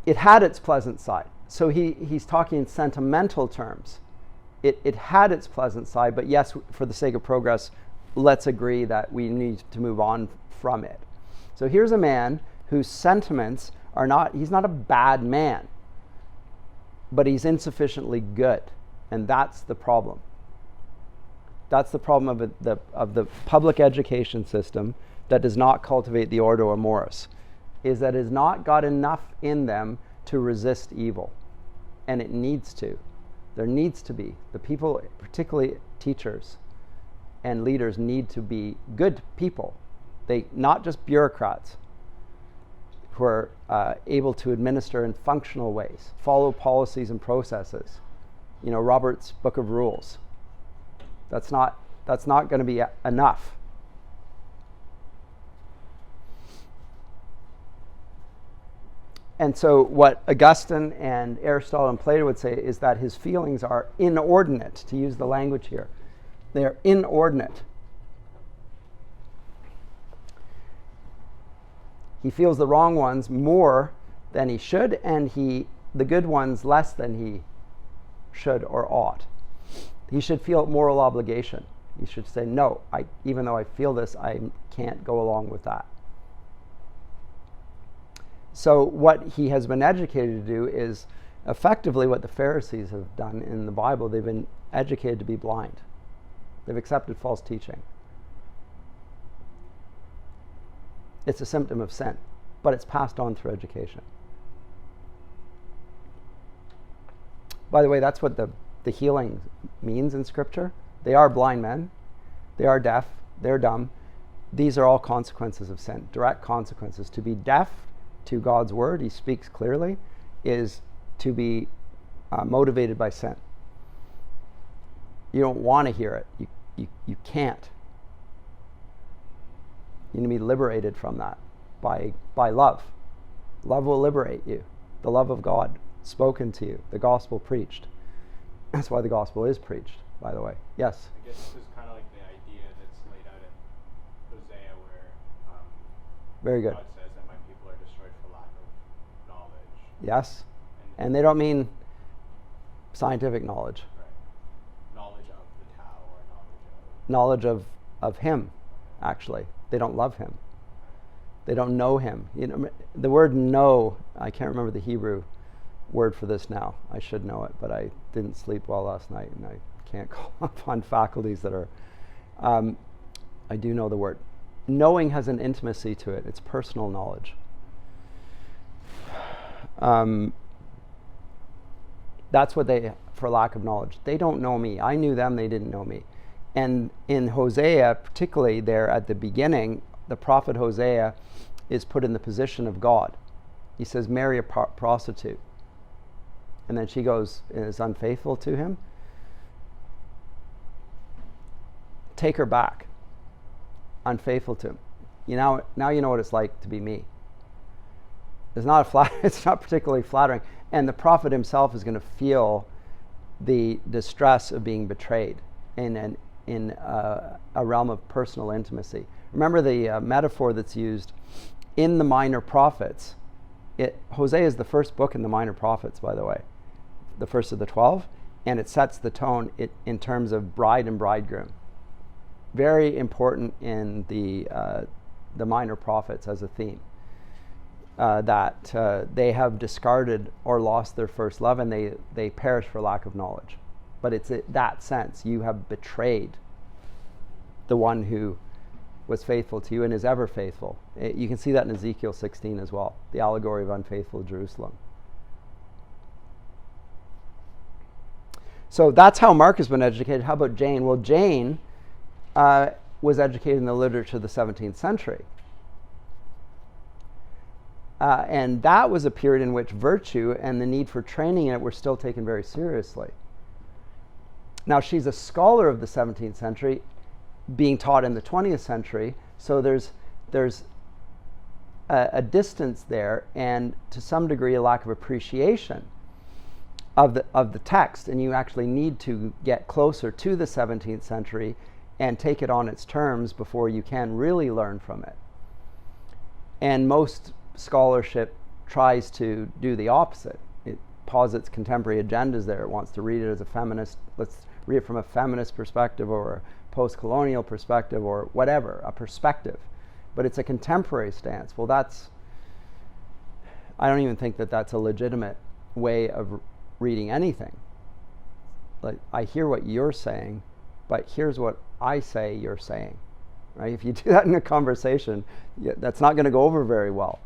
It had its pleasant side. So he's talking in sentimental terms. It had its pleasant side, but yes, for the sake of progress, let's agree that we need to move on from it. So here's a man whose sentiments are not, he's not a bad man, but he's insufficiently good, and that's the problem. That's the problem of the public education system that does not cultivate the ordo amoris, is that it has not got enough in them to resist evil. And it needs to. There needs to be. The people, particularly teachers and leaders, need to be good people. They, not just bureaucrats who are able to administer in functional ways, follow policies and processes. You know, Robert's Book of Rules. That's not going to be enough. And so what Augustine and Aristotle and Plato would say is that his feelings are inordinate, to use the language here. They are inordinate. He feels the wrong ones more than he should, and the good ones less than he should or ought. He should feel moral obligation. He should say, no, even though I feel this, I can't go along with that. So what he has been educated to do is effectively what the Pharisees have done in the Bible. They've been educated to be blind. They've accepted false teaching. It's a symptom of sin, but it's passed on through education. By the way, that's what the healing means in Scripture. They are blind men. They are deaf. They're dumb. These are all consequences of sin, direct consequences. To be deaf to God's word, he speaks clearly, is to be motivated by sin. You don't want to hear it. You can't. You need to be liberated from that by love. Love will liberate you. The love of God spoken to you. The gospel preached. That's why the gospel is preached, by the way. Yes? I guess this is kind of like the idea that's laid out in Hosea where Very good. God says that my people are destroyed for lack of knowledge. Yes. And they don't mean scientific knowledge. Right. Knowledge of the Tao or Knowledge of him, actually. They don't love him. They don't know him. You know, the word know, I can't remember the Hebrew word for this now. I should know it, but I didn't sleep well last night, and I can't call upon faculties that are... I do know the word. Knowing has an intimacy to it. It's personal knowledge. That's what they, for lack of knowledge. They don't know me. I knew them, they didn't know me. And in Hosea, particularly there at the beginning, the prophet Hosea is put in the position of God. He says, marry a prostitute. And then she goes and is unfaithful to him. Take her back. Unfaithful to him. Now you know what it's like to be me. It's not particularly flattering. And the prophet himself is going to feel the distress of being betrayed in a realm of personal intimacy. Remember the metaphor that's used in the Minor Prophets. Hosea is the first book in the Minor Prophets, by the way, the first of the 12, and it sets the tone in terms of bride and bridegroom. Very important in the Minor Prophets as a theme. That they have discarded or lost their first love, and they perish for lack of knowledge. But it's that sense. You have betrayed the one who was faithful to you and is ever faithful. You can see that in Ezekiel 16 as well, the allegory of unfaithful Jerusalem. So that's how Mark has been educated. How about Jane? Well, Jane was educated in the literature of the 17th century. And that was a period in which virtue and the need for training in it were still taken very seriously. Now, she's a scholar of the 17th century, being taught in the 20th century, so there's a distance there, and to some degree a lack of appreciation of the text, and you actually need to get closer to the 17th century and take it on its terms before you can really learn from it. And most scholarship tries to do the opposite. It posits contemporary agendas there. It wants to read it as a feminist, let's read it from a feminist perspective or a post-colonial perspective or whatever, a perspective. But it's a contemporary stance. Well, I don't even think that that's a legitimate way of reading anything. Like, I hear what you're saying, but here's what I say you're saying. Right? If you do that in a conversation, that's not going to go over very well.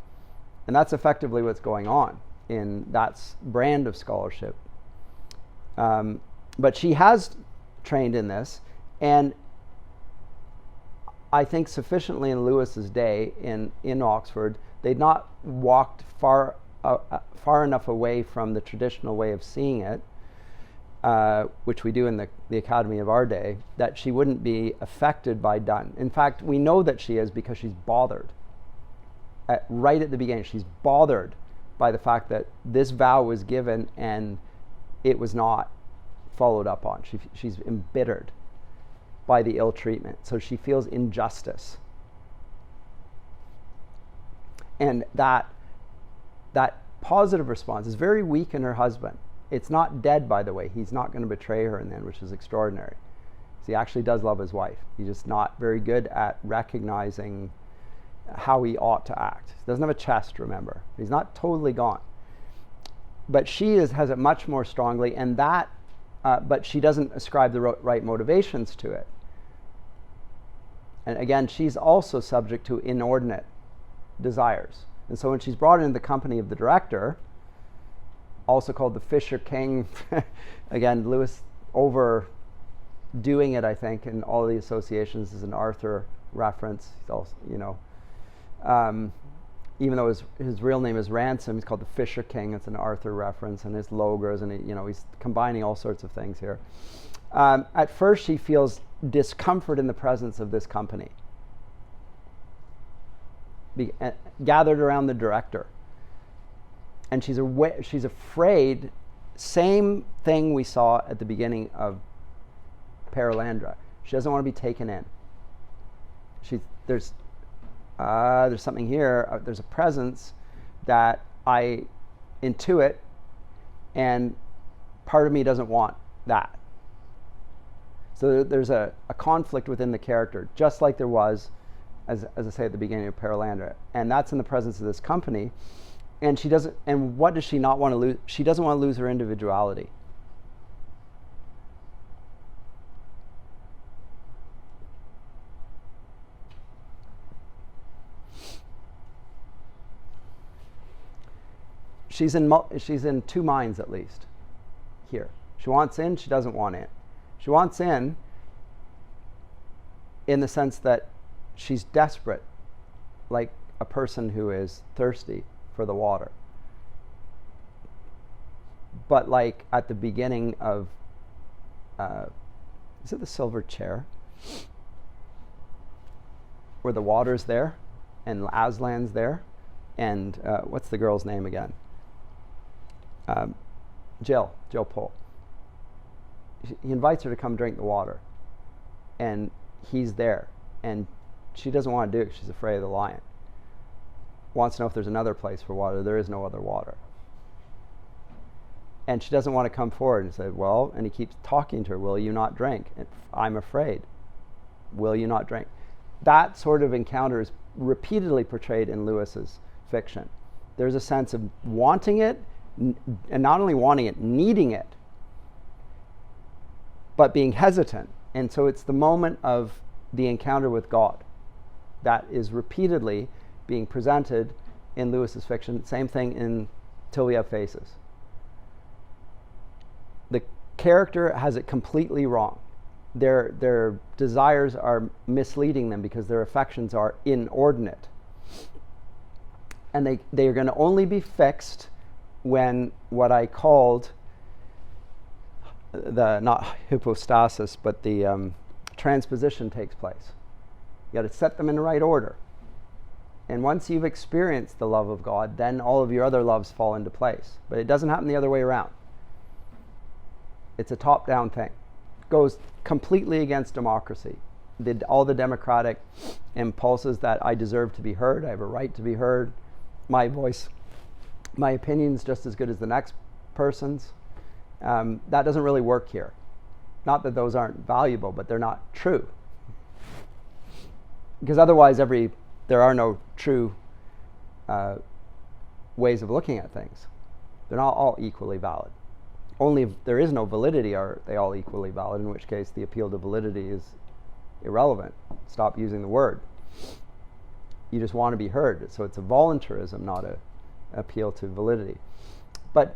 And that's effectively what's going on in that brand of scholarship. But she has trained in this, and I think sufficiently in Lewis's day in Oxford, they'd not walked far enough away from the traditional way of seeing it, which we do in the academy of our day, that she wouldn't be affected by Donne. In fact, we know that she is because she's bothered. Right at the beginning, she's bothered by the fact that this vow was given and it was not followed up on. She's embittered by the ill treatment, so she feels injustice. And that positive response is very weak in her husband. It's not dead, by the way. He's not going to betray her in the end, which is extraordinary. So he actually does love his wife. He's just not very good at recognizing how he ought to act. He doesn't have a chest, remember. He's not totally gone. But she has it much more strongly, and but she doesn't ascribe the right motivations to it. And again, she's also subject to inordinate desires. And so when she's brought into the company of the director, also called the Fisher King, again, Lewis overdoing it, I think, in all of the associations is an Arthur reference. He's also, even though his real name is Ransom, he's called the Fisher King. It's an Arthur reference, and his logos, and he's combining all sorts of things here. At first, she feels discomfort in the presence of this company, gathered around the director, and she's afraid. Same thing we saw at the beginning of Paralandra. She doesn't want to be taken in. There's something here. There's a presence that I intuit, and part of me doesn't want that. So there's a conflict within the character, just like there was, as I say, at the beginning of Paralandra, and that's in the presence of this company. And she doesn't. And what does she not want to lose? She doesn't want to lose her individuality. She's in two minds, at least here. She wants in, she doesn't want in. She wants in the sense that she's desperate, like a person who is thirsty for the water. But like at the beginning of, is it the Silver Chair? Where the water's there, and Aslan's there, and what's the girl's name again? Jill Pohl. He invites her to come drink the water, and he's there, and she doesn't want to do it because she's afraid of the lion. Wants to know if there's another place for water. There is no other water. And she doesn't want to come forward and say, well, and he keeps talking to her, will you not drink? And I'm afraid. Will you not drink? That sort of encounter is repeatedly portrayed in Lewis's fiction. There's a sense of wanting it, and not only wanting it, needing it, but being hesitant. And so it's the moment of the encounter with God that is repeatedly being presented in Lewis's fiction. Same thing in Till We Have Faces. The character has it completely wrong. Their desires are misleading them because their affections are inordinate. And they are going to only be fixed when what I called not hypostasis, but the transposition takes place. You got to set them in the right order. And once you've experienced the love of God, then all of your other loves fall into place. But it doesn't happen the other way around. It's a top-down thing. It goes completely against democracy. All the democratic impulses that I deserve to be heard, I have a right to be heard, my voice, my opinion's just as good as the next person's. That doesn't really work here. Not that those aren't valuable, but they're not true. Because otherwise there are no true ways of looking at things. They're not all equally valid. Only if there is no validity are they all equally valid, in which case the appeal to validity is irrelevant. Stop using the word. You just want to be heard. So it's a voluntarism, not an appeal to validity. But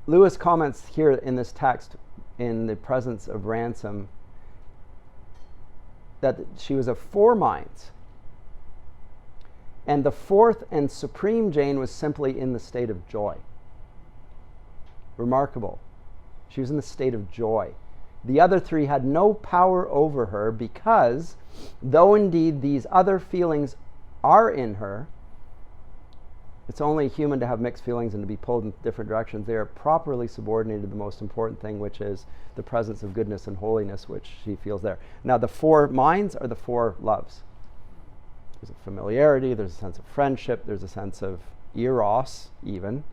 Lewis comments here in this text, in the presence of Ransom, that she was of four minds. And the fourth and supreme Jane was simply in the state of joy. Remarkable. She was in the state of joy. The other three had no power over her because, though indeed these other feelings are in her, it's only human to have mixed feelings and to be pulled in different directions. They are properly subordinated to the most important thing, which is the presence of goodness and holiness, which she feels there. Now, the four minds are the four loves. There's a familiarity, there's a sense of friendship, there's a sense of eros, even.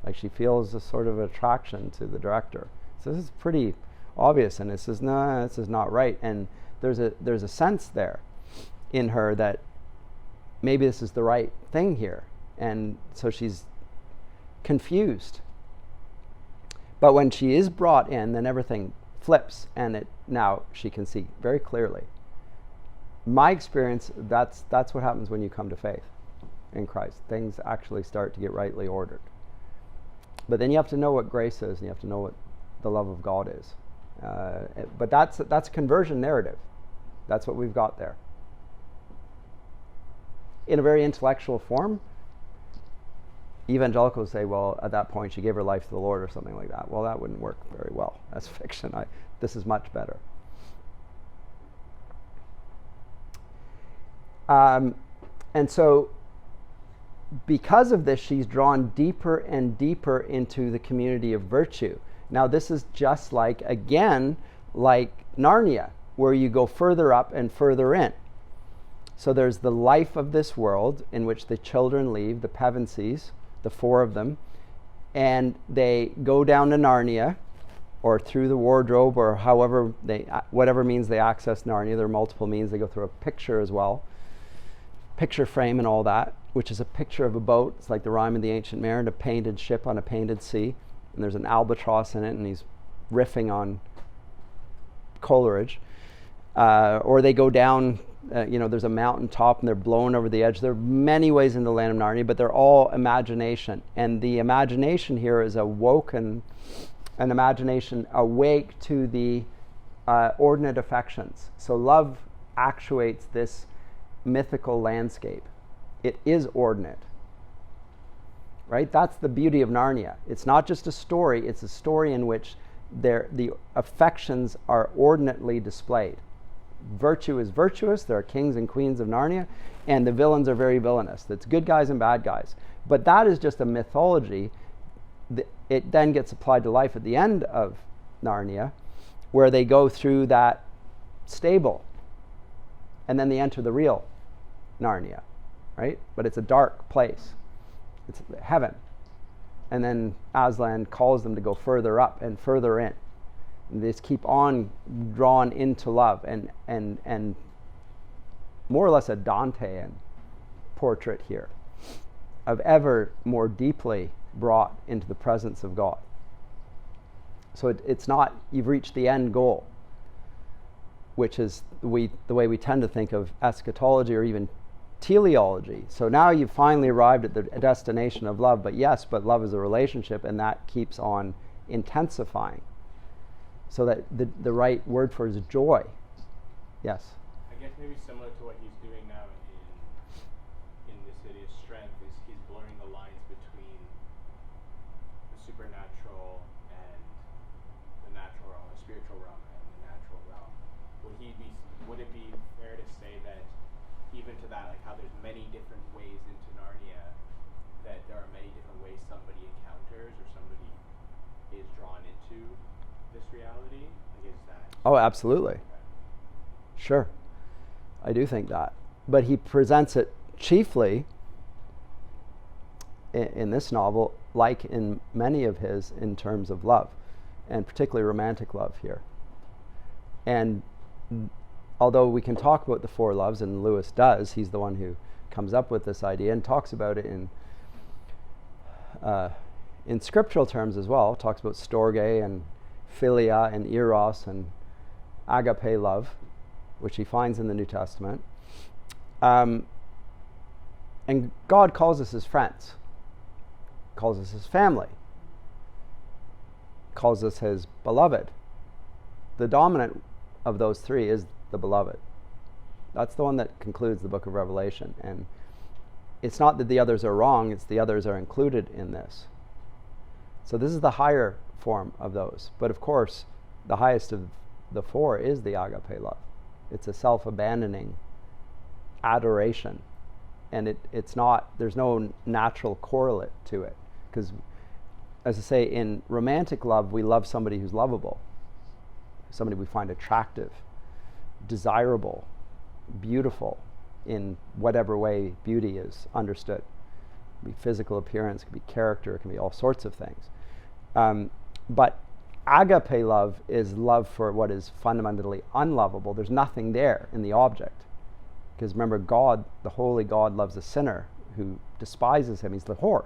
Like she feels a sort of attraction to the director. So this is pretty obvious, and it says, no, this is not right. And there's a sense there in her that maybe this is the right thing here. And so she's confused. But when she is brought in, then everything flips, and now she can see very clearly. My experience, that's what happens when you come to faith in Christ. Things actually start to get rightly ordered. But then you have to know what grace is, and you have to know what the love of God is. But that's a conversion narrative. That's what we've got there. In a very intellectual form, evangelicals say, well, at that point she gave her life to the Lord or something like that. Well, that wouldn't work very well. That's fiction. This is much better. And so because of this, she's drawn deeper and deeper into the community of virtue. Now, this is just like Narnia, where you go further up and further in. So there's the life of this world in which the children leave, the Pevensies, the four of them, and they go down to Narnia, or through the wardrobe, or whatever means they access Narnia. There are multiple means. They go through a picture as well, picture frame and all that, which is a picture of a boat. It's like the Rime of the Ancient Mariner, a painted ship on a painted sea, and there's an albatross in it, and he's riffing on Coleridge. Or they go down, there's a mountaintop, and they're blown over the edge. There are many ways into the land of Narnia, but they're all imagination. And the imagination here is an imagination awake to the ordinate affections. So love actuates this mythical landscape. It is ordinate, right? That's the beauty of Narnia. It's not just a story, it's a story in which the affections are ordinately displayed. Virtue is virtuous, there are kings and queens of Narnia, and the villains are very villainous. That's good guys and bad guys. But that is just a mythology. It then gets applied to life at the end of Narnia, where they go through that stable, and then they enter the real Narnia, right? But it's a dark place. It's heaven. And then Aslan calls them to go further up and further in. And they just keep on drawn into love, and more or less a Dantean portrait here of ever more deeply brought into the presence of God. So it's not you've reached the end goal, which is the way we tend to think of eschatology or even teleology. So now you've finally arrived at the destination of love, but love is a relationship, and that keeps on intensifying. So that the right word for it is joy. Yes? I guess maybe similar to what he's doing now in this Hideous Strength is he's blurring the lines between the supernatural and the natural realm, the spiritual realm and the natural realm. Would it be fair to say that even to that, like how there's many different ways into Narnia, that there are many different ways somebody encounters or somebody is drawn into this reality? Like, is that? Oh, absolutely. Okay. Sure. I do think that. But he presents it chiefly in this novel, like in many of his, in terms of love, and particularly romantic love here. And although we can talk about the four loves, and Lewis does, he's the one who comes up with this idea and talks about it in scriptural terms as well. Talks about storge and philia and eros and agape love, which he finds in the New Testament. And God calls us his friends, calls us his family, calls us his beloved. The dominant of those three is the beloved. That's the one that concludes the book of Revelation. And it's not that the others are wrong, it's the others are included in this. So this is the higher form of those. But of course, the highest of the four is the agape love. It's a self-abandoning adoration. And it's not, there's no natural correlate to it. Because, as I say, in romantic love, we love somebody who's lovable, somebody we find attractive, desirable, beautiful, in whatever way beauty is understood. It can be physical appearance, it can be character, it can be all sorts of things. But agape love is love for what is fundamentally unlovable. There's nothing there in the object. Because remember, God, the holy God, loves a sinner who despises him. He's the whore.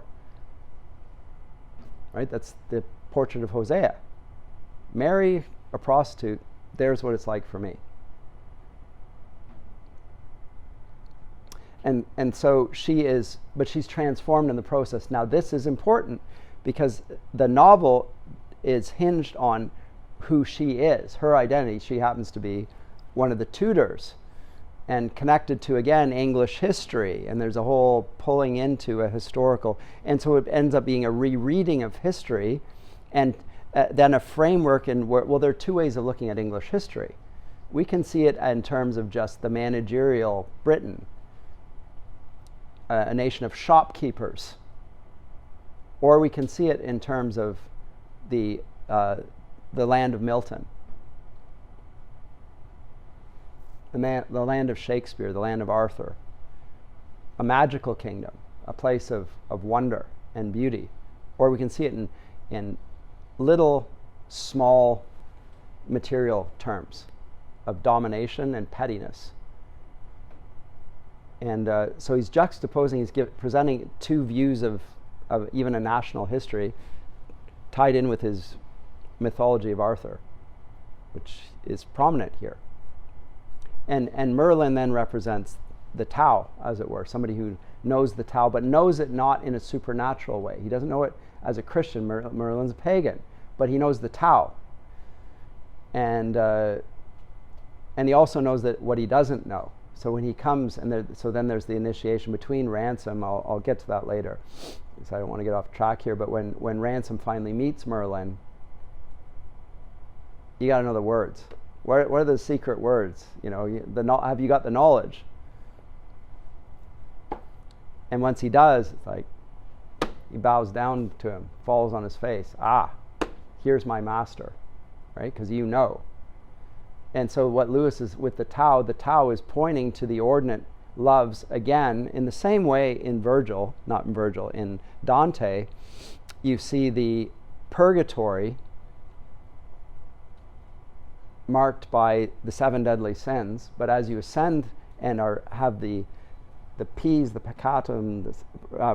Right? That's the portrait of Hosea. Marry a prostitute, there's what it's like for me. And so she is, but she's transformed in the process. Now this is important because the novel is hinged on who she is, her identity. She happens to be one of the tutors and connected to, again, English history. And there's a whole pulling into a historical, and so it ends up being a rereading of history and then a framework in where, well, there are two ways of looking at English history. We can see it in terms of just the managerial Britain, a nation of shopkeepers, or we can see it in terms of the land of Milton, the land of Shakespeare, the land of Arthur, a magical kingdom, a place of wonder and beauty, or we can see it in little, small, material terms of domination and pettiness. And so he's juxtaposing, he's presenting two views of even a national history tied in with his mythology of Arthur, which is prominent here. And Merlin then represents the Tao, as it were, somebody who knows the Tao, but knows it not in a supernatural way. He doesn't know it as a Christian. Merlin's a pagan, but he knows the Tao. And he also knows that what he doesn't know. So when he comes, so then there's the initiation between Ransom. I'll get to that later, because I don't want to get off track here. But when Ransom finally meets Merlin, you got to know the words. What are the secret words? You know, have you got the knowledge? And once he does, it's like he bows down to him, falls on his face. Here's my master, right? Because you know. And so what Lewis is with the Tao is pointing to the ordinate loves again in the same way in in Dante, you see the purgatory marked by the 7 deadly sins, but as you ascend and have the P's, the peccatum,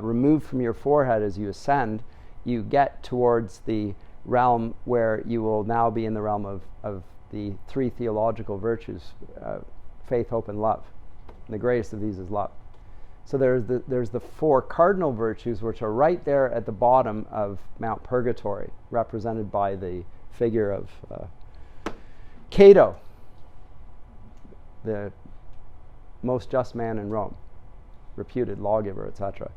removed from your forehead as you ascend, you get towards the realm where you will now be in the realm of the 3 theological virtues, faith, hope, and love. And the greatest of these is love. So there's the 4 cardinal virtues, which are right there at the bottom of Mount Purgatory, represented by the figure of Cato, the most just man in Rome, reputed lawgiver, etc.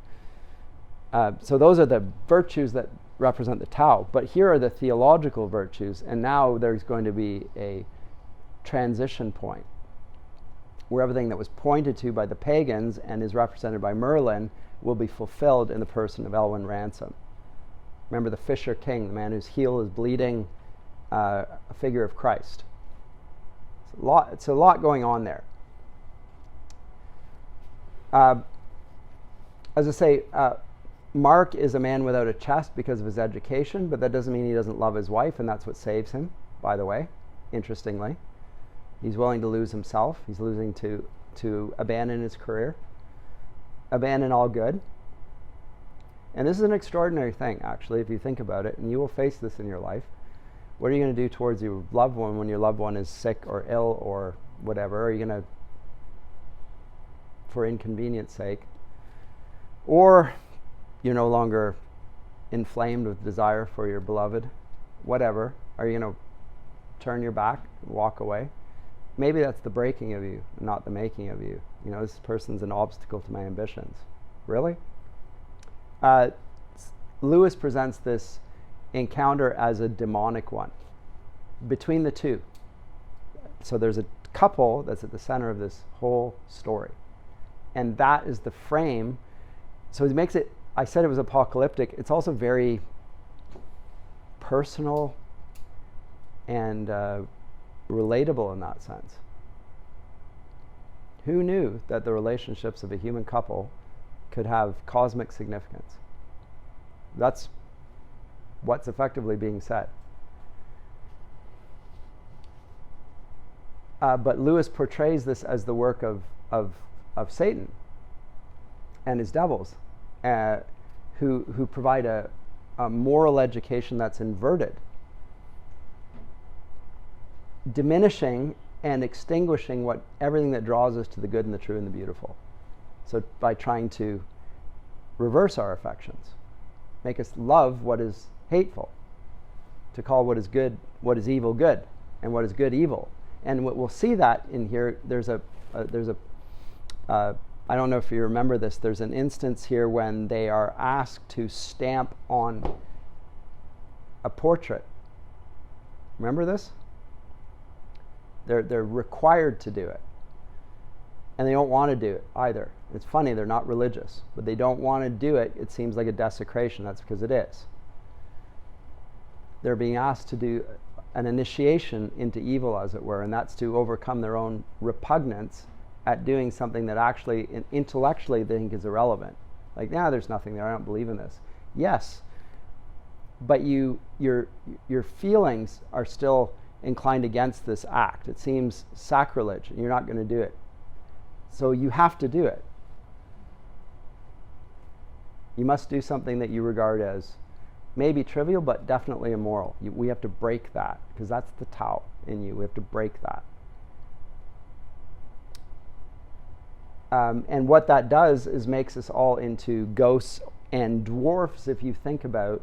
So those are the virtues that represent the Tao. But here are the theological virtues, and now there's going to be a transition point where everything that was pointed to by the pagans and is represented by Merlin will be fulfilled in the person of Elwin Ransom. Remember the Fisher King, the man whose heel is bleeding, a figure of Christ. It's a lot going on there. as I say, Mark is a man without a chest because of his education, but that doesn't mean he doesn't love his wife, and that's what saves him, by the way, interestingly. He's willing to lose himself. He's losing to abandon his career, abandon all good. And this is an extraordinary thing, actually, if you think about it, and you will face this in your life. What are you going to do towards your loved one when your loved one is sick or ill or whatever? Are you going to, for inconvenience sake, or you're no longer inflamed with desire for your beloved, whatever, are you going to turn your back and walk away? Maybe that's the breaking of you, not the making of you. You know, this person's an obstacle to my ambitions. Really? Lewis presents this encounter as a demonic one between the two. So there's a couple that's at the center of this whole story. And that is the frame. So he makes it, I said it was apocalyptic. It's also very personal and relatable in that sense. Who knew that the relationships of a human couple could have cosmic significance? That's what's effectively being said. But Lewis portrays this as the work of Satan and his devils, who provide a moral education that's inverted, diminishing and extinguishing everything that draws us to the good and the true and the beautiful. So by trying to reverse our affections, make us love what is hateful, to call what is good, what is evil, good, and what is good, evil. And we'll see that in here. There's a I don't know if you remember this. There's an instance here when they are asked to stamp on a portrait. Remember this? They're required to do it, and they don't want to do it either. It's funny, they're not religious, but they don't want to do it. It seems like a desecration. That's because it is. They're being asked to do an initiation into evil, as it were, and that's to overcome their own repugnance at doing something that actually intellectually they think is irrelevant. Like, there's nothing there, I don't believe in this. Yes, but your feelings are still inclined against this act. It seems sacrilege, and you're not going to do it. So you have to do it. You must do something that you regard as maybe trivial, but definitely immoral. We have to break that, because that's the Tao in you. We have to break that. And what that does is makes us all into ghosts and dwarfs. If you think about,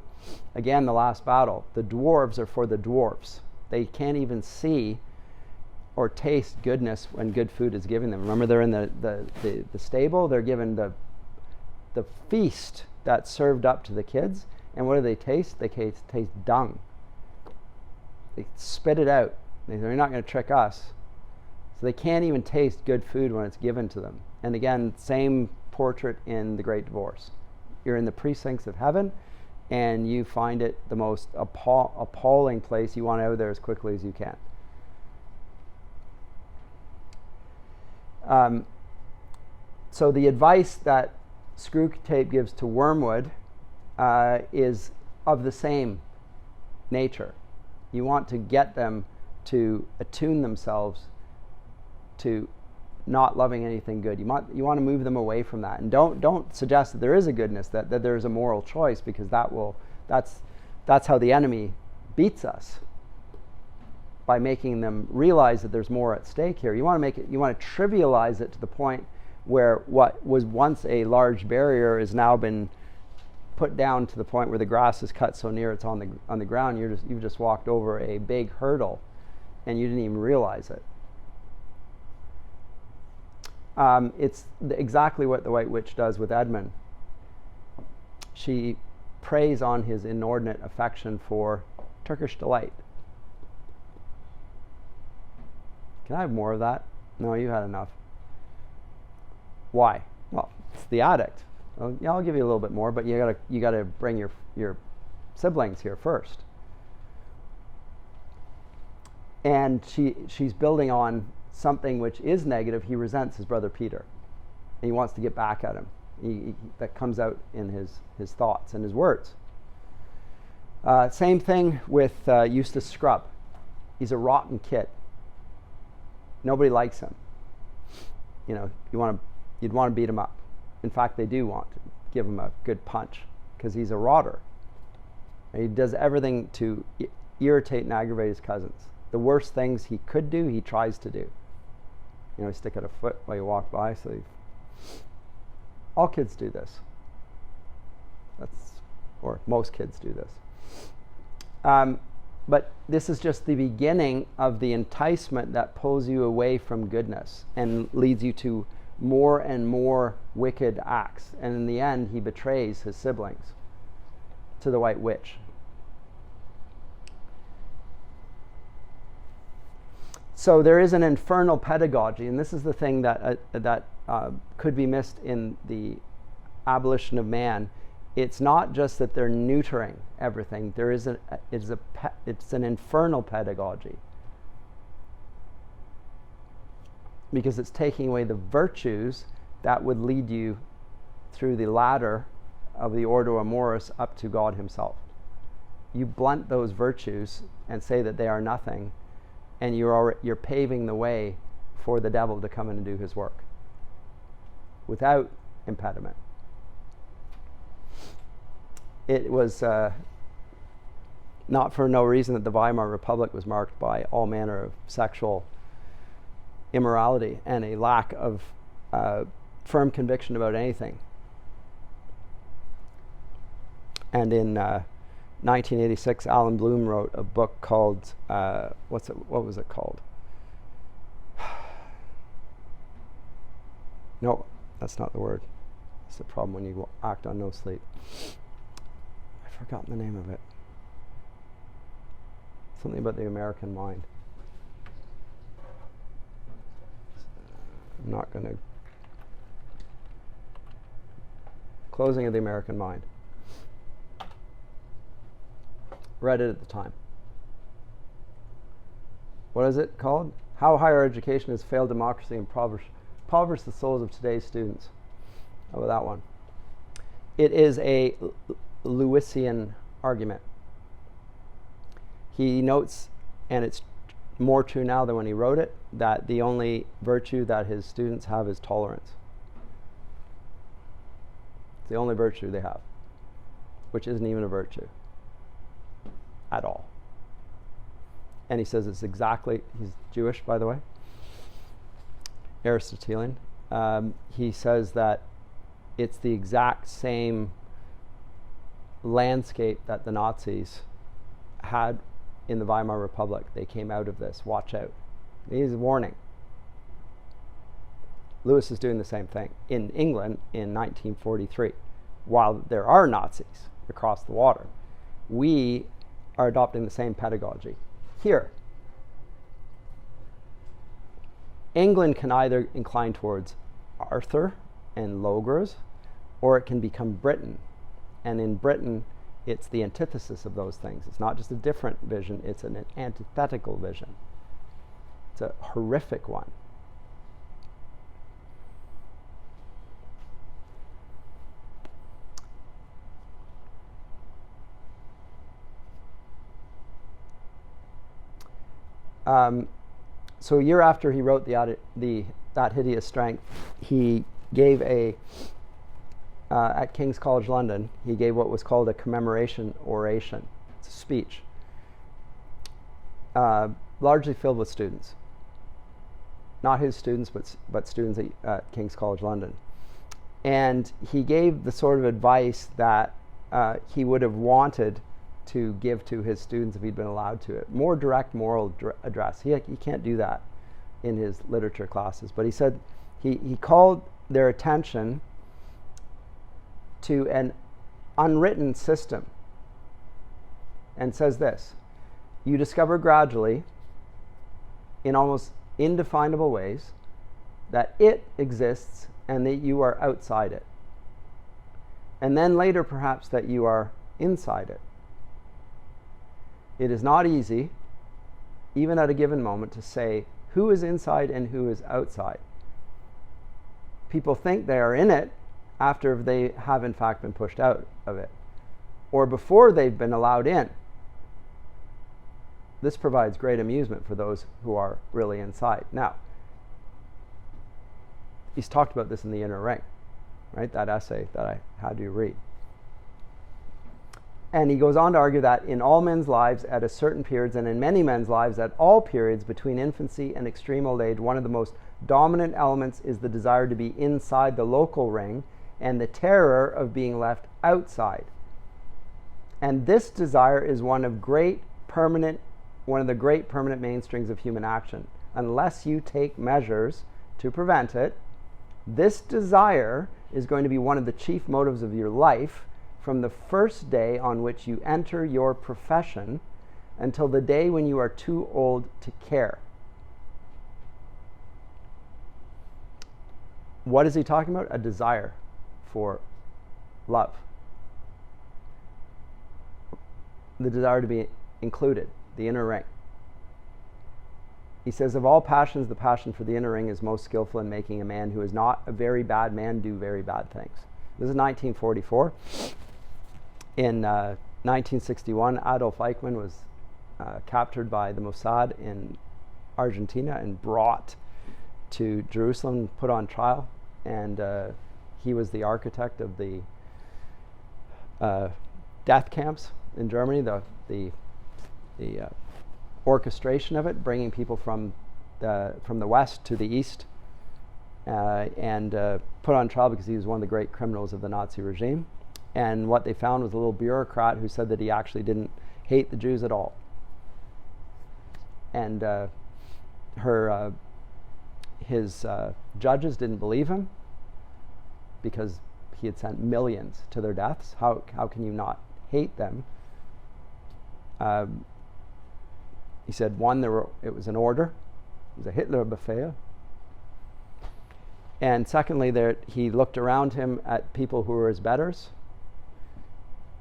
again, the last battle, the dwarves are for the dwarfs. They can't even see or taste goodness when good food is given them. Remember, they're in the stable. They're given the feast that's served up to the kids. And what do they taste? They taste dung. They spit it out. They're not going to trick us. So they can't even taste good food when it's given to them. And again, same portrait in The Great Divorce. You're in the precincts of heaven, and you find it the most appalling place. You want out of there as quickly as you can. So the advice that Screwtape gives to Wormwood is of the same nature. You want to get them to attune themselves to not loving anything good. You want to move them away from that, and don't suggest that there is a goodness, that there is a moral choice, because that's how the enemy beats us, by making them realize that there's more at stake here. You want to trivialize it to the point where what was once a large barrier has now been put down to the point where the grass is cut so near it's on the ground. You've just walked over a big hurdle, and you didn't even realize it. It's exactly what the White Witch does with Edmund. She preys on his inordinate affection for Turkish delight. Can I have more of that? No, you had enough. Why? Well, it's the addict. Well, yeah, I'll give you a little bit more, but you gotta bring your siblings here first. And she's building on something which is negative. He resents his brother Peter, and he wants to get back at him. that comes out in his thoughts and his words. Same thing with Eustace Scrubb. He's a rotten kid. Nobody likes him. You know, you'd want to beat him up. In fact, they do want to give him a good punch because he's a rotter. And he does everything to irritate and aggravate his cousins. The worst things he could do, he tries to do. You know, stick out a foot while you walk by. All kids do this. Or most kids do this. But this is just the beginning of the enticement that pulls you away from goodness and leads you to more and more wicked acts. And in the end, he betrays his siblings to the White Witch. So there is an infernal pedagogy, and this is the thing that could be missed in the abolition of man. It's not just that they're neutering everything. It's an infernal pedagogy, because it's taking away the virtues that would lead you through the ladder of the Ordo Amoris up to God himself. You blunt those virtues and say that they are nothing, and you're paving the way for the devil to come in and do his work without impediment. It was not for no reason that the Weimar Republic was marked by all manner of sexual immorality and a lack of firm conviction about anything. And in 1986, Alan Bloom wrote a book called, what was it called? No, that's not the word. That's the problem when you act on no sleep. I've forgotten the name of it. Something about the American mind. I'm not going to. Closing of the American Mind. Read it at the time. What is it called? How Higher Education Has Failed Democracy and Impoverished the Souls of Today's Students. How about that one? It is a Lewisian argument. He notes, and it's more true now than when he wrote it, that the only virtue that his students have is tolerance. It's the only virtue they have, which isn't even a virtue at all. And he says it's exactly, he's Jewish, by the way, Aristotelian. He says that it's the exact same landscape that the Nazis had in the Weimar Republic. They came out of this. Watch out. He's a warning. Lewis is doing the same thing in England in 1943. While there are Nazis across the water, we are adopting the same pedagogy here. England can either incline towards Arthur and Logres, or it can become Britain. And in Britain, it's the antithesis of those things. It's not just a different vision, it's an antithetical vision. It's a horrific one. So a year after he wrote That Hideous Strength, he gave at King's College London, he gave what was called a commemoration oration. It's a speech, largely filled with students. Not his students, but students at King's College London. And he gave the sort of advice that he would have wanted to give to his students if he'd been allowed to. It more direct moral address. He can't do that in his literature classes. But he said he called their attention to an unwritten system and says this: you discover gradually, in almost indefinable ways, that it exists and that you are outside it. And then later perhaps that you are inside it. It is not easy, even at a given moment, to say who is inside and who is outside. People think they are in it after they have in fact been pushed out of it, or before they've been allowed in. This provides great amusement for those who are really inside. Now, he's talked about this in The Inner Ring, right? That essay that I had you read. And he goes on to argue that in all men's lives at a certain periods, and in many men's lives at all periods between infancy and extreme old age, one of the most dominant elements is the desire to be inside the local ring and the terror of being left outside. And this desire is one of the great permanent mainsprings of human action. Unless you take measures to prevent it, this desire is going to be one of the chief motives of your life from the first day on which you enter your profession until the day when you are too old to care. What is he talking about? A desire for love. The desire to be included, the inner ring. He says, of all passions, the passion for the inner ring is most skillful in making a man who is not a very bad man do very bad things. This is 1944. In 1961, Adolf Eichmann was captured by the Mossad in Argentina and brought to Jerusalem, put on trial, and he was the architect of the death camps in Germany, the orchestration of it, bringing people from the west to the east, and put on trial because he was one of the great criminals of the Nazi regime. And what they found was a little bureaucrat who said that he actually didn't hate the Jews at all. And his judges didn't believe him because he had sent millions to their deaths. How can you not hate them? He said, one, it was an order. It was a Hitlerbefehl. And secondly, he looked around him at people who were his betters,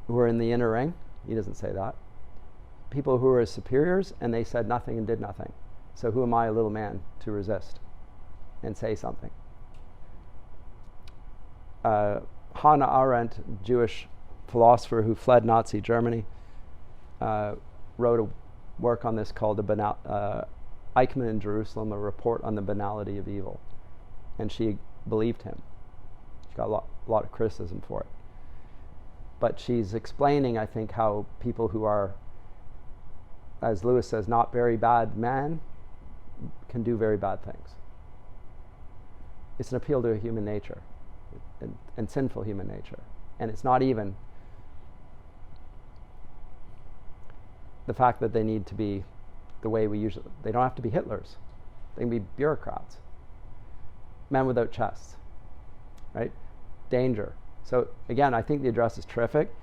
who were in the inner ring. He doesn't say that. People who were his superiors, and they said nothing and did nothing. So who am I, a little man, to resist and say something? Hannah Arendt, Jewish philosopher who fled Nazi Germany, wrote a work on this called Eichmann in Jerusalem, a report on the banality of evil. And she believed him. She got a lot of criticism for it. But she's explaining, I think, how people who are, as Lewis says, not very bad men can do very bad things. It's an appeal to human nature and sinful human nature. And it's not even the fact that they need to be the way we usually, they don't have to be Hitlers. They can be bureaucrats. Men without chests, right? Danger. So again, I think the address is terrific,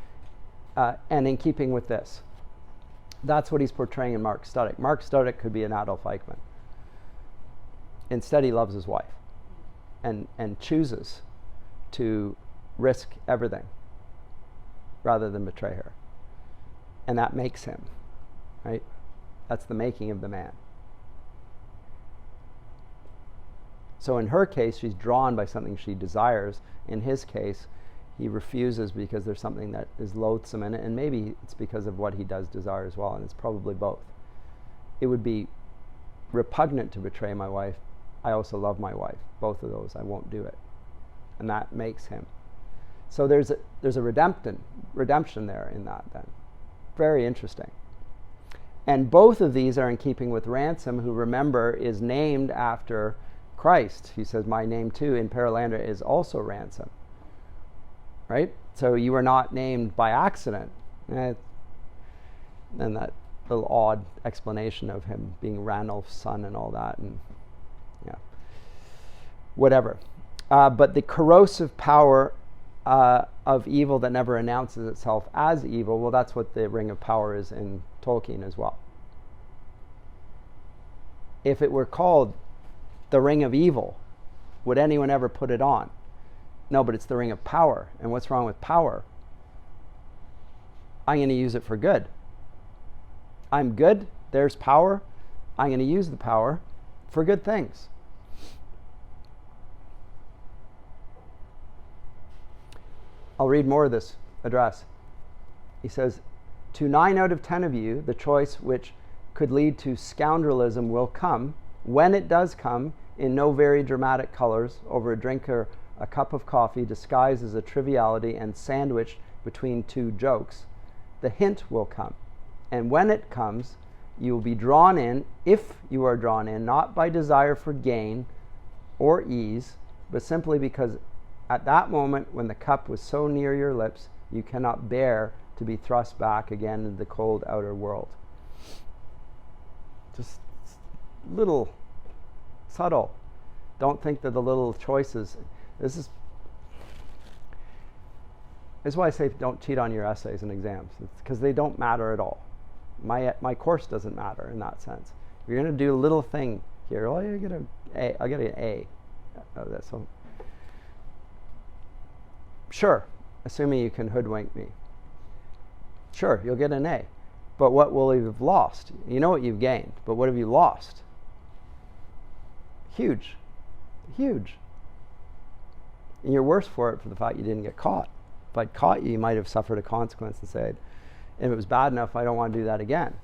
and in keeping with this. That's what he's portraying in Mark Studdick. Mark Studdick could be an Adolf Eichmann. Instead, he loves his wife and chooses to risk everything rather than betray her. And that makes him, right? That's the making of the man. So in her case, she's drawn by something she desires. In his case, he refuses because there's something that is loathsome in it, and maybe it's because of what he does desire as well, and it's probably both. It would be repugnant to betray my wife. I also love my wife. Both of those, I won't do it. And that makes him. So there's a redemption there in that then. Very interesting. And both of these are in keeping with Ransom, who, remember, is named after Christ. He says, my name too in Paralandra is also Ransom. Right? So you were not named by accident. And that little odd explanation of him being Ranulph's son and all that, and yeah, whatever. But the corrosive power of evil that never announces itself as evil, well, that's what the Ring of Power is in Tolkien as well. If it were called the Ring of Evil, would anyone ever put it on? No, but it's the Ring of Power. And what's wrong with power? I'm going to use it for good. I'm good, there's power. I'm going to use the power for good things. I'll read more of this address. He says, to 9 out of 10 of you, the choice which could lead to scoundrelism will come, when it does come, in no very dramatic colors, over a drink or a cup of coffee disguised as a triviality and sandwiched between 2 jokes. The hint will come. And when it comes, you will be drawn in, if you are drawn in, not by desire for gain or ease, but simply because at that moment when the cup was so near your lips, you cannot bear to be thrust back again into the cold outer world. Just little, subtle. Don't think that the little choices, this is why I say don't cheat on your essays and exams. It's because they don't matter at all. My course doesn't matter in that sense. If you're going to do a little thing here, oh, you get an A. I'll get an A. So sure, assuming you can hoodwink me. Sure, you'll get an A. But what will you have lost? You know what you've gained, but what have you lost? Huge. Huge. And you're worse for it for the fact you didn't get caught. If I'd caught you, you might have suffered a consequence and said, if it was bad enough, I don't want to do that again.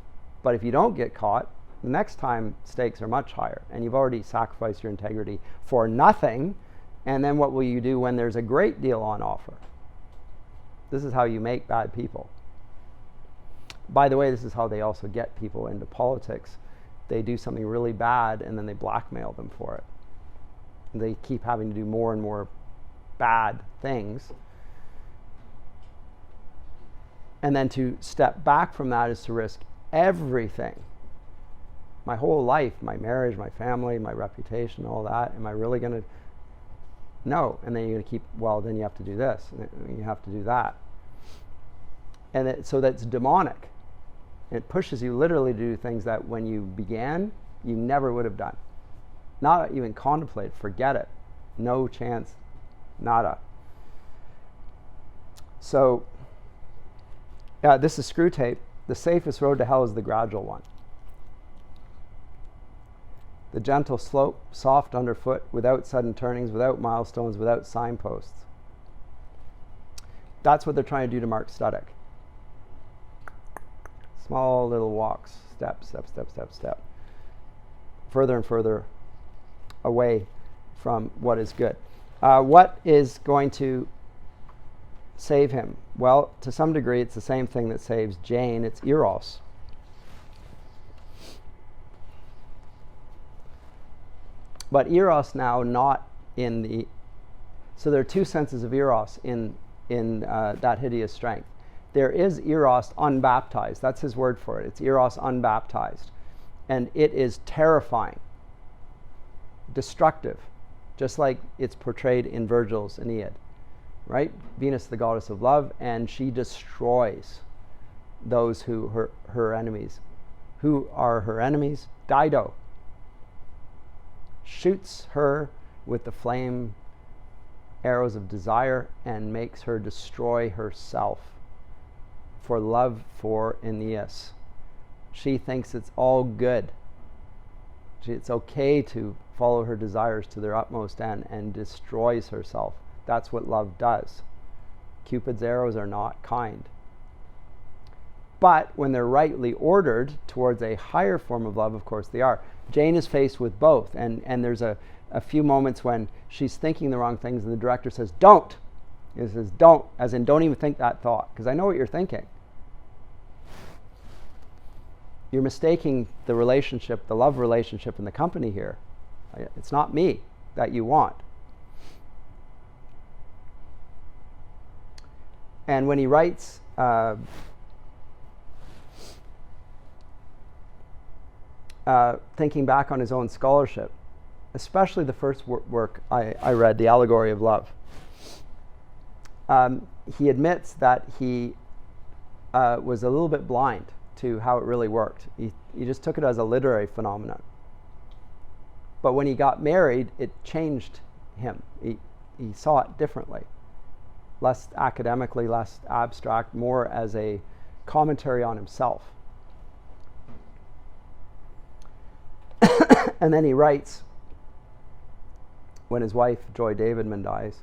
But if you don't get caught, the next time stakes are much higher, and you've already sacrificed your integrity for nothing, and then what will you do when there's a great deal on offer? This is how you make bad people. By the way, this is how they also get people into politics. They do something really bad, and then they blackmail them for it. And they keep having to do more and more bad things. And then to step back from that is to risk everything. My whole life, my marriage, my family, my reputation, all that. Am I really going to? No. And then you're going to keep, well, then you have to do this. And you have to do that. And so that's demonic. It pushes you literally to do things that when you began, you never would have done. Not even contemplate, forget it. No chance, nada. So, this is Screw Tape. The safest road to hell is the gradual one. The gentle slope, soft underfoot, without sudden turnings, without milestones, without signposts. That's what they're trying to do to Mark Studdick. Small little walks, step, step, step, step, step. Further and further away from what is good. What is going to save him? Well, to some degree, it's the same thing that saves Jane. It's eros. But eros now not in the... So there are 2 senses of eros in that hideous strength. There is eros unbaptized. That's his word for it. It's eros unbaptized. And it is terrifying, destructive, just like it's portrayed in Virgil's Aeneid. Right? Venus, the goddess of love, and she destroys those who her enemies. Who are her enemies? Dido. Shoots her with the flame arrows of desire and makes her destroy herself for love for Aeneas. She thinks it's all good. It's okay to follow her desires to their utmost end and destroys herself. That's what love does. Cupid's arrows are not kind. But when they're rightly ordered towards a higher form of love, of course they are. Jane is faced with both. And there's a few moments when she's thinking the wrong things and the director says, don't. He says, don't, as in don't even think that thought, because I know what you're thinking. You're mistaking the relationship, the love relationship in the company here. It's not me that you want. And when he writes thinking back on his own scholarship, especially the first work I read, The Allegory of Love, he admits that he was a little bit blind to how it really worked. He just took it as a literary phenomenon. But when he got married, it changed him. He saw it differently. Less academically, less abstract, more as a commentary on himself. And then he writes, when his wife, Joy Davidman, dies,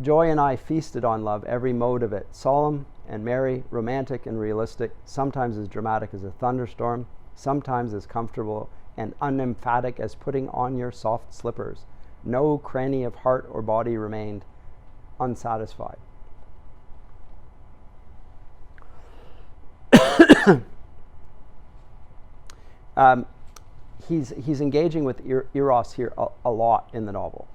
Joy and I feasted on love, every mode of it, solemn and merry, romantic and realistic, sometimes as dramatic as a thunderstorm, sometimes as comfortable and unemphatic as putting on your soft slippers. No cranny of heart or body remained unsatisfied. He's engaging with Eros here a lot in the novel.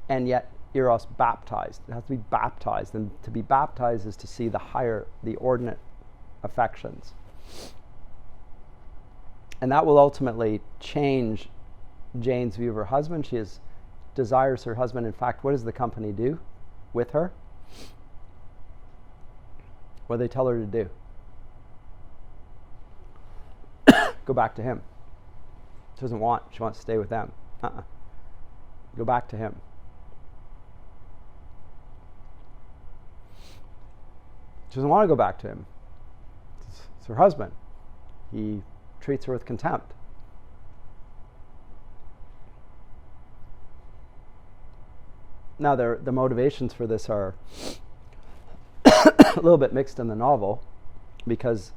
And yet Eros baptized. It has to be baptized. And to be baptized is to see the higher, the ordinate affections. And that will ultimately change Jane's view of her husband. She desires her husband. In fact, what does the company do with her? What do they tell her to do? Go back to him. She doesn't want, she wants to stay with them. Go back to him. She doesn't want to go back to him. It's her husband. He treats her with contempt. Now, the motivations for this are a little bit mixed in the novel, because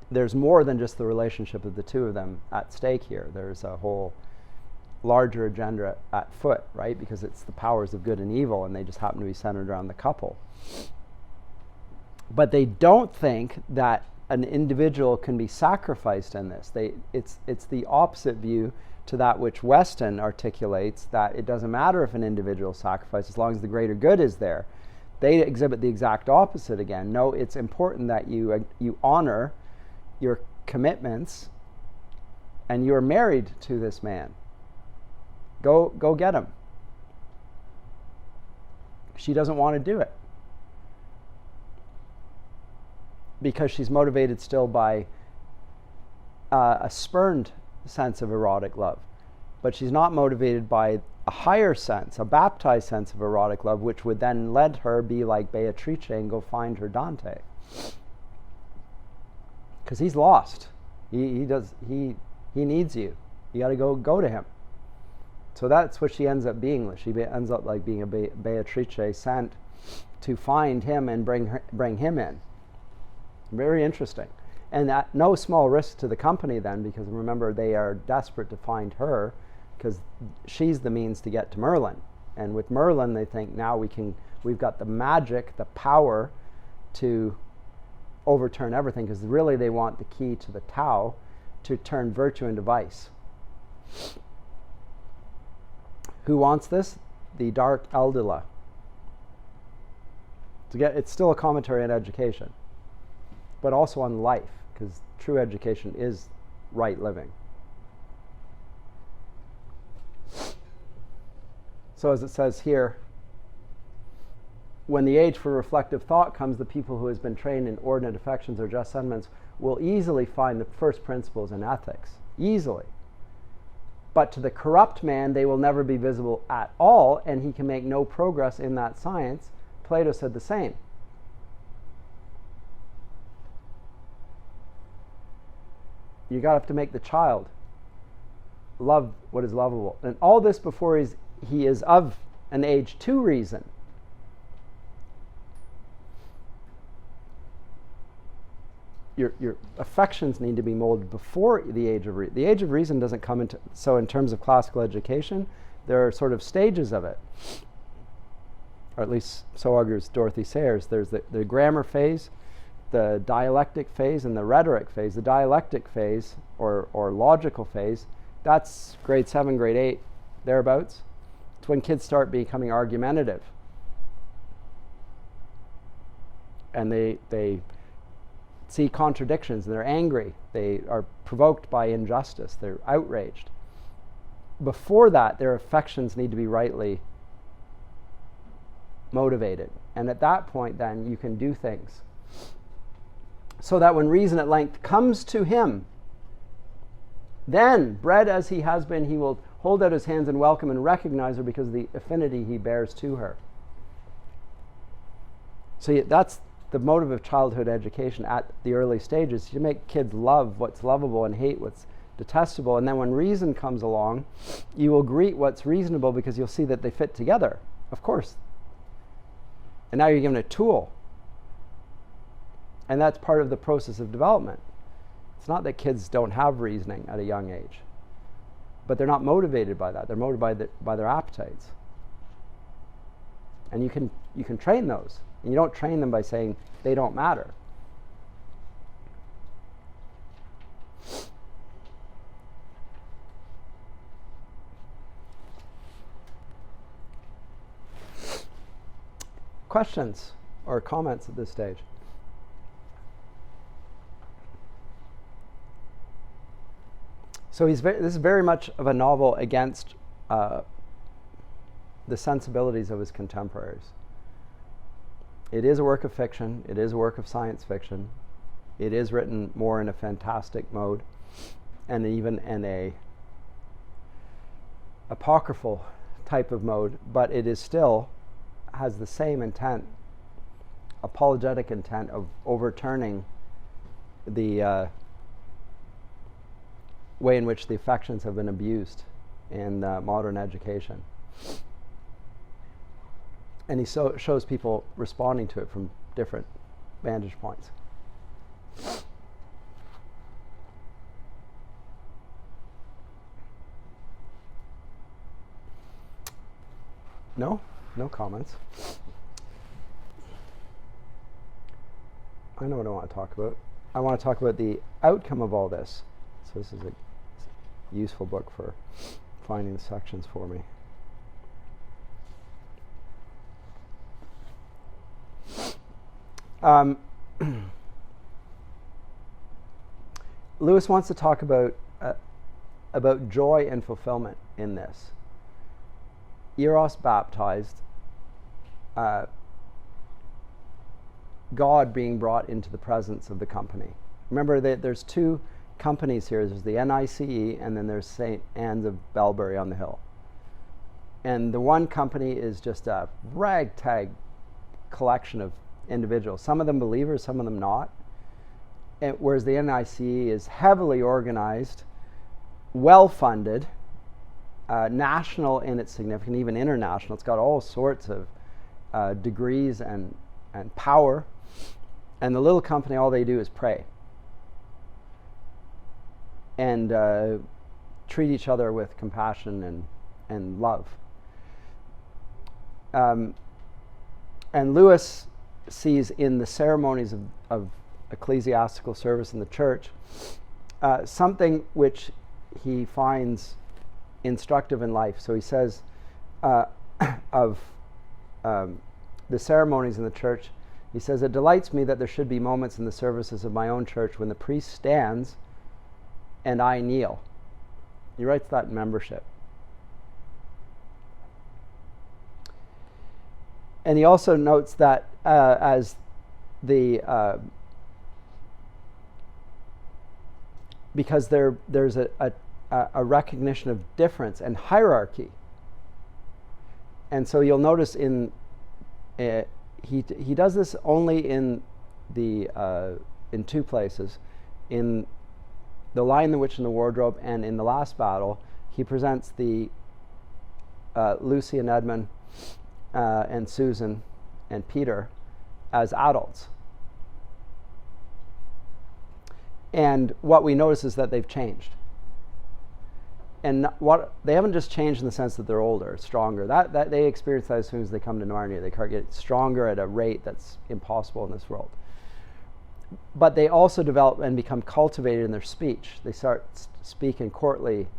there's more than just the relationship of the two of them at stake here. There's a whole larger agenda at foot, right? Because it's the powers of good and evil, and they just happen to be centered around the couple. But they don't think that an individual can be sacrificed in this. It's the opposite view to that which Weston articulates, that it doesn't matter if an individual sacrifices as long as the greater good is there. They exhibit the exact opposite again. No, it's important that you honor your commitments, and you're married to this man. Go get him. She doesn't want to do it because she's motivated still by a spurned sense of erotic love, but she's not motivated by a higher sense, a baptized sense of erotic love, which would then let her be like Beatrice and go find her Dante. Because he's lost. He needs you. You got to go to him. So that's what she ends up being. She ends up like being a Beatrice sent to find him and bring him in. Very interesting. And at no small risk to the company then, because remember, they are desperate to find her because she's the means to get to Merlin. And with Merlin, they think now we've got the magic, the power to overturn everything, because really they want the key to the Tao to turn virtue into vice. Who wants this? The Dark Eldila. It's still a commentary on education, but also on life, because true education is right living. So as it says here, when the age for reflective thought comes, the people who has been trained in ordinate affections or just sentiments will easily find the first principles in ethics. Easily. But to the corrupt man, they will never be visible at all, and he can make no progress in that science. Plato said the same. You got to have to make the child love what is lovable. And all this before he is of an age to reason. Your affections need to be molded before the age of reason. The age of reason doesn't come into... So in terms of classical education, there are sort of stages of it. Or at least so argues Dorothy Sayers. There's the grammar phase, the dialectic phase, and the rhetoric phase. The dialectic phase, or logical phase, that's grade 7, grade 8, thereabouts. It's when kids start becoming argumentative. And they see contradictions, and they're angry. They are provoked by injustice. They're outraged. Before that, their affections need to be rightly motivated. And at that point, then, you can do things. So that when reason at length comes to him, then, bred as he has been, he will hold out his hands and welcome and recognize her because of the affinity he bears to her. So that's the motive of childhood education at the early stages. You make kids love what's lovable and hate what's detestable. And then when reason comes along, you will greet what's reasonable because you'll see that they fit together, of course. And now you're given a tool. And that's part of the process of development. It's not that kids don't have reasoning at a young age, but they're not motivated by that. They're motivated by their appetites. And you can train those. And you don't train them by saying they don't matter. Questions or comments at this stage? So this is very much of a novel against the sensibilities of his contemporaries. It is a work of fiction. It is a work of science fiction. It is written more in a fantastic mode, and even in a apocryphal type of mode, but it is still has the same intent, apologetic intent of overturning the way in which the affections have been abused in modern education. And he shows people responding to it from different vantage points. No comments. I know what I want to talk about. I want to talk about the outcome of all this. So this is a useful book for finding the sections for me. Lewis wants to talk about joy and fulfillment in this. Eros baptized, God being brought into the presence of the company. Remember that there's two companies here. There's the NICE and then there's St. Anne's of Belbury on the hill. And the one company is just a ragtag collection of individuals. Some of them believers, some of them not. Whereas the NICE is heavily organized, well-funded, national in its significance, even international. It's got all sorts of degrees and power. And the little company, all they do is pray and treat each other with compassion and love. And Lewis sees in the ceremonies of ecclesiastical service in the church something which he finds instructive in life. So he says of the ceremonies in the church, he says, "It delights me that there should be moments in the services of my own church when the priest stands and I kneel." He writes that in membership. And he also notes that as the because there's a recognition of difference and hierarchy. And so you'll notice in he does this only in two places. In The Lion, the Witch, and the Wardrobe, and in the last battle, he presents the Lucy and Edmund and Susan and Peter as adults. And what we notice is that they've changed. And what they haven't just changed in the sense that they're older, stronger. That they experience that as soon as they come to Narnia. They get stronger at a rate that's impossible in this world. But they also develop and become cultivated in their speech. They start speak in courtly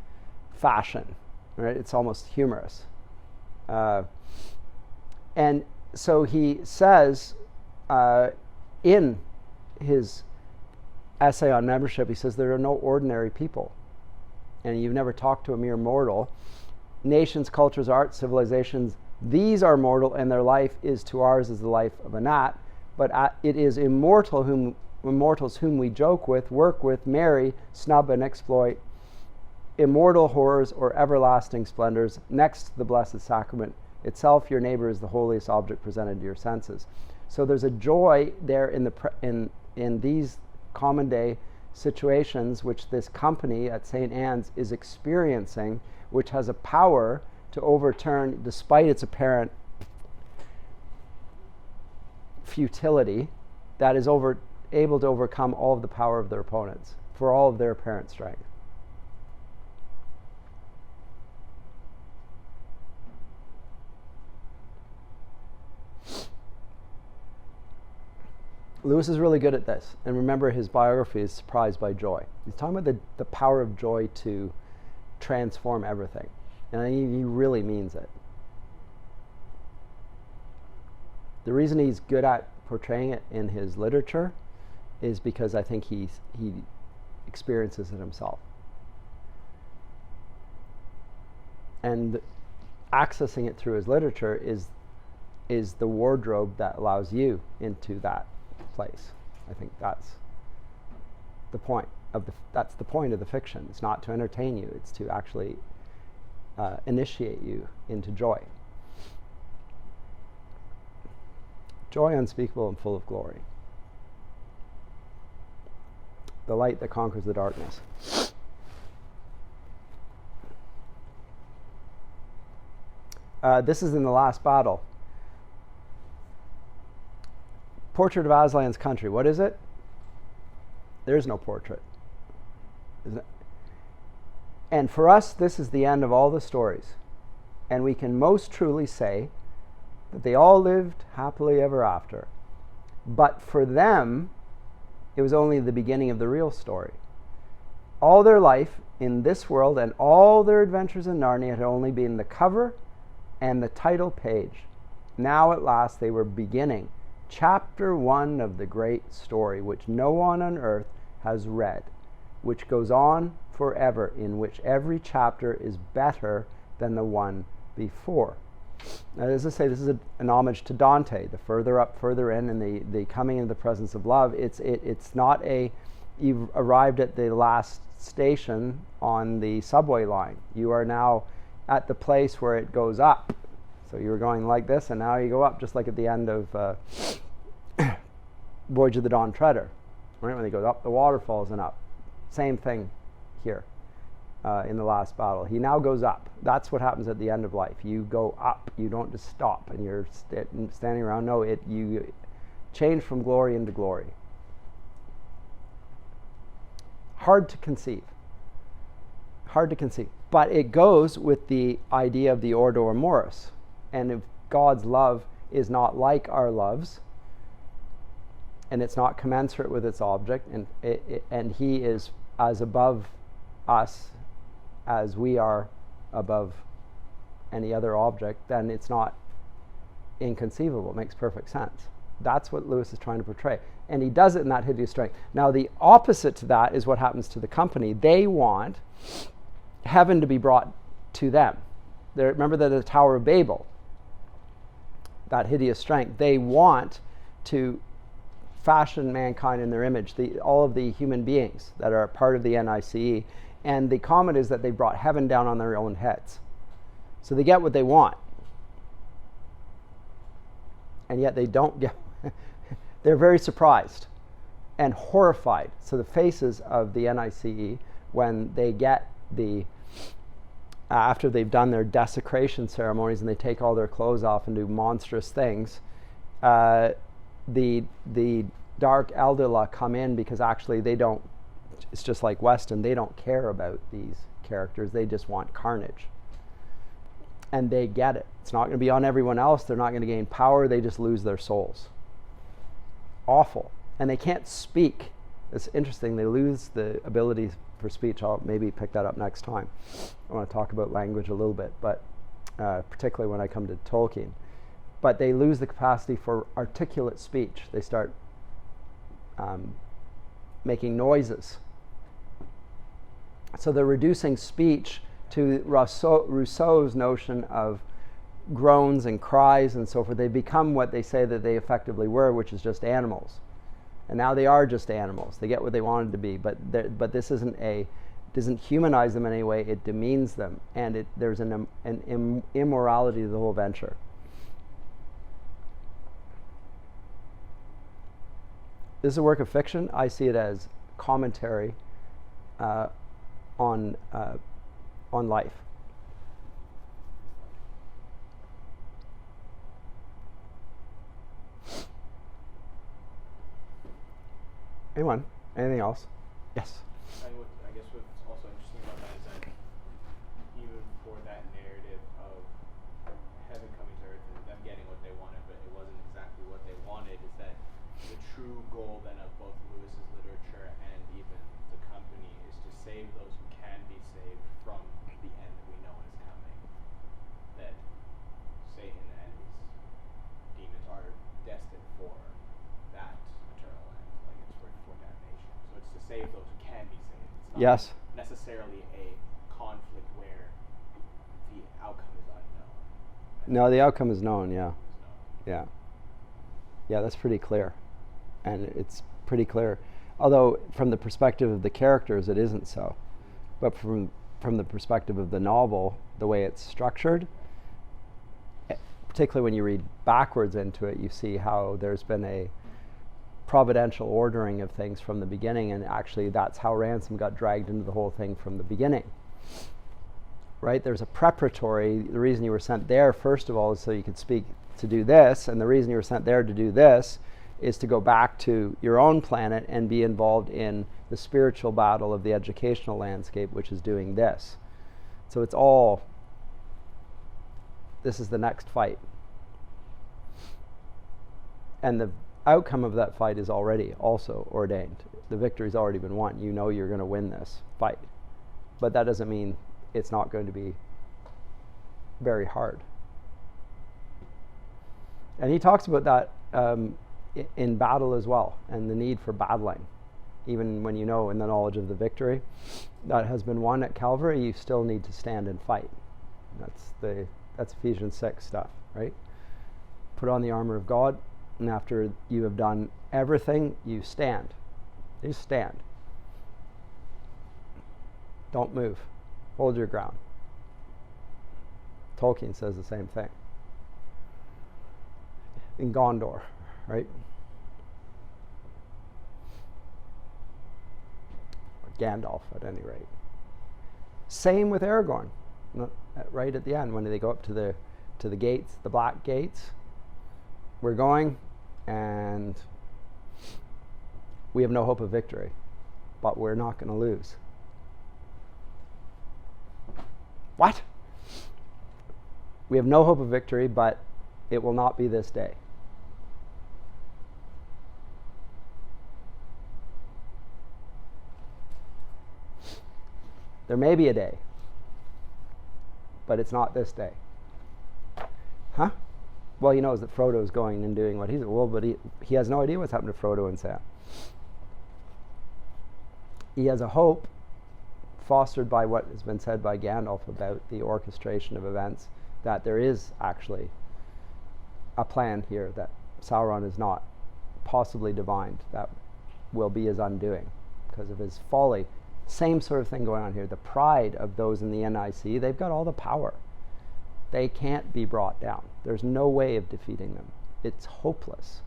fashion. Right? It's almost humorous. And so he says in his essay on membership, he says there are no ordinary people. And you've never talked to a mere mortal. Nations, cultures, arts, civilizations, these are mortal, and their life is to ours as the life of a gnat. But it is immortals whom we joke with, work with, marry, snub, and exploit. Immortal horrors or everlasting splendors, next to the Blessed Sacrament itself, your neighbor is the holiest object presented to your senses. So there's a joy there in these common day situations which this company at St. Anne's is experiencing, which has a power to overturn, despite its apparent futility, that is able to overcome all of the power of their opponents for all of their apparent strength. Lewis is really good at this. And remember, his biography is Surprised by Joy. He's talking about the power of joy to transform everything. And he really means it. The reason he's good at portraying it in his literature is because I think he experiences it himself. And accessing it through his literature is the wardrobe that allows you into that place. I think that's the point of the fiction. It's not to entertain you, it's to actually initiate you into joy. Joy unspeakable and full of glory. The light that conquers the darkness. This is in the last battle. Portrait of Aslan's country. What is it? There's no portrait. Isn't it? And for us, this is the end of all the stories. And we can most truly say that they all lived happily ever after. But for them, it was only the beginning of the real story. All their life in this world and all their adventures in Narnia had only been the cover and the title page. Now at last they were beginning Chapter 1 of the great story, which no one on earth has read, which goes on forever, in which every chapter is better than the one before. Now, as I say, this is an homage to Dante. The further up, further in, and the coming into the presence of love. It's not you've arrived at the last station on the subway line. You are now at the place where it goes up. So you were going like this, and now you go up, just like at the end of Voyage of the Dawn Treader, right? When he goes up the waterfalls and up. Same thing here in the last battle. He now goes up. That's what happens at the end of life. You go up. You don't just stop and you're standing around. No, you change from glory into glory. Hard to conceive. Hard to conceive. But it goes with the idea of the Ordo Amoris. And if God's love is not like our loves, and it's not commensurate with its object, and he is as above us as we are above any other object, then it's not inconceivable. It makes perfect sense. That's what Lewis is trying to portray. And he does it in that hideous strength. Now, the opposite to that is what happens to the company. They want heaven to be brought to them. Remember that the Tower of Babel, that hideous strength, they want to fashion mankind in their image, all of the human beings that are part of the NICE. And the comment is that they brought heaven down on their own heads. So they get what they want. And yet they don't get, they're very surprised and horrified. So the faces of the NICE, when they get after they've done their desecration ceremonies and they take all their clothes off and do monstrous things, the Dark Eldila come in because actually they don't, it's just like Weston, they don't care about these characters, they just want carnage. And they get it. It's not going to be on everyone else, they're not going to gain power, they just lose their souls. Awful. And they can't speak. It's interesting, they lose the ability for speech. I'll maybe pick that up next time. I want to talk about language a little bit, but particularly when I come to Tolkien. But they lose the capacity for articulate speech. They start making noises. So they're reducing speech to Rousseau's notion of groans and cries and so forth. They become what they say that they effectively were, which is just animals. And now they are just animals. They get what they wanted to be, but this doesn't humanize them in any way. It demeans them, and there's an immorality to the whole venture. This is a work of fiction. I see it as commentary on life. Anyone? Anything else? Yes. And I guess what's also interesting about that is that even for that narrative of heaven coming to earth and them getting what they wanted, but it wasn't exactly what they wanted, is that the true goal then of both Lewis's literature and even the company is to save those who can be saved from the end that we know is coming. That Satan and his demons are destined for that eternal end, like it's for damnation. So it's to save those who can be saved. It's not Yes. necessarily a conflict where the outcome is unknown. No, the outcome is known, yeah. Is known. Yeah. Yeah, that's pretty clear. And it's pretty clear. Although from the perspective of the characters, it isn't so. But from the perspective of the novel, the way it's structured, particularly when you read backwards into it, you see how there's been a providential ordering of things from the beginning, and actually that's how Ransom got dragged into the whole thing from the beginning. Right? There's a preparatory, the reason you were sent there, first of all, is so you could speak to do this, and the reason you were sent there to do this is to go back to your own planet and be involved in the spiritual battle of the educational landscape, which is doing this. So it's all, this is the next fight. And the outcome of that fight is already also ordained. The victory's already been won. You know you're going to win this fight. But that doesn't mean it's not going to be very hard. And he talks about that in battle as well, and the need for battling. Even when you know in the knowledge of the victory that has been won at Calvary, you still need to stand and fight. That's Ephesians 6 stuff, right? Put on the armor of God, and after you have done everything, you stand. You stand. Don't move. Hold your ground. Tolkien says the same thing. In Gondor, right? Or Gandalf, at any rate. Same with Aragorn, right at the end when they go up to the gates, the black gates. We're going, and we have no hope of victory, but we're not going to lose. What? We have no hope of victory, but it will not be this day. There may be a day, but it's not this day. Huh? Well, he knows that Frodo's going and doing what he's... Well, but he has no idea what's happened to Frodo and Sam. He has a hope fostered by what has been said by Gandalf about the orchestration of events, that there is actually a plan here, that Sauron is not possibly divine, that will be his undoing because of his folly. Same sort of thing going on here. The pride of those in the NIC, they've got all the power. They can't be brought down. There's no way of defeating them. It's hopeless.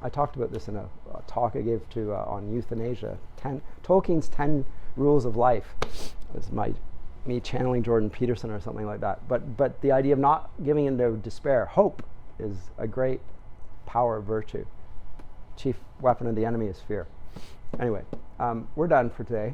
I talked about this in a talk I gave to on euthanasia. Tolkien's 10 rules of life. It was me channeling Jordan Peterson or something like that. But the idea of not giving into despair. Hope is a great power of virtue. Chief weapon of the enemy is fear. Anyway, we're done for today.